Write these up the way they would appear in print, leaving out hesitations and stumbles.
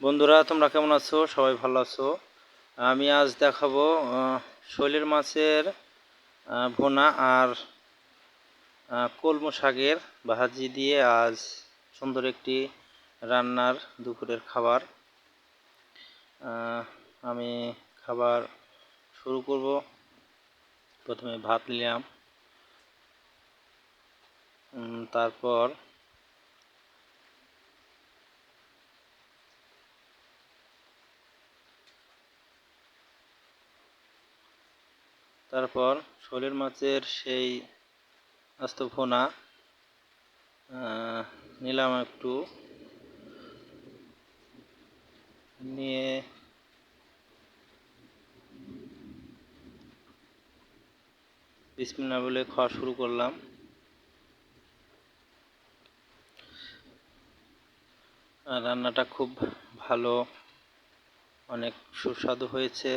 বন্ধুরা, তোমরা কেমন আছো? সবাই ভালো আছো? আমি আজ দেখাবো শৈলের মাছের ভুনা আর কলমো শাকের ভাজি দিয়ে আজ সুন্দর একটি রান্নার দুপুরের খাবার। আমি খাবার শুরু করব। প্রথমে ভাত নিলাম, তারপর শৈলের মাছের সেই আস্ত ভুনা নিলাম একটু, নিয়ে বিসমিল্লাহ বলে খাওয়া শুরু করলাম। রান্নাটা খুব ভালো, অনেক সুস্বাদু হয়েছে।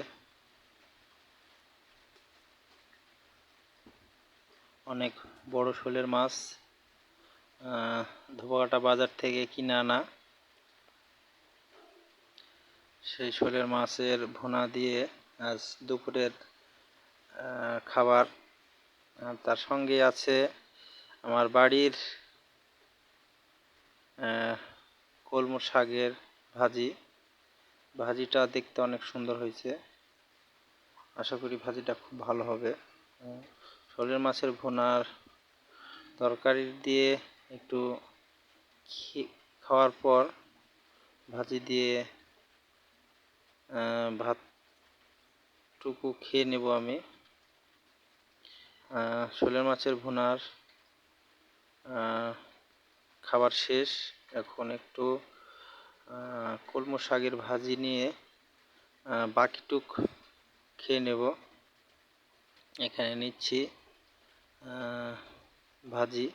অনেক বড় শোলের মাছ, ধোপাকাটা বাজার থেকে কিনে আনা। সেই শোলের মাছের ভুনা দিয়ে আজ দুপুরের খাবার। তার সঙ্গে আছে আমার বাড়ির কলমো শাকের ভাজি। ভাজিটা দেখতে অনেক সুন্দর হয়েছে, আশা করি ভাজিটা খুব ভালো হবে। শোলের মাছের ভুনার তরকারি দিয়ে একটু খাওয়ার পর ভাজি দিয়ে ভাতটুকু খেয়ে নেব আমি। শোলের মাছের ভুনার খাবার শেষ। এখন একটু কলমো শাকের ভাজি নিয়ে বাকিটুক খেয়ে নেব। এখানে নিচ্ছি ভাজি।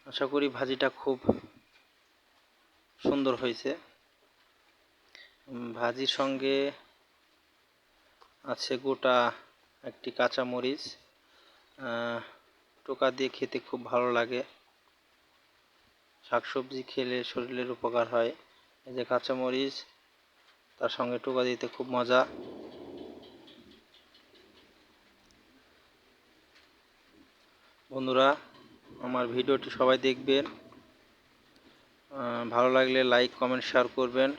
আশা করি ভাজিটা খুব সুন্দর হয়েছে। ভাজির সঙ্গে আছে গোটা একটি কাঁচা মরিচ, টোকা দিয়ে খেতে খুব ভালো লাগে। শাকসবজি খেলে শরীরের উপকার হয়। এই যে কাঁচা মরিচ, তার সঙ্গে টোকা দিতে খুব মজা। বন্ধুরা, আমার ভিডিওটি সবাই দেখবেন, ভালো লাগলে লাইক, কমেন্ট, শেয়ার করবেন।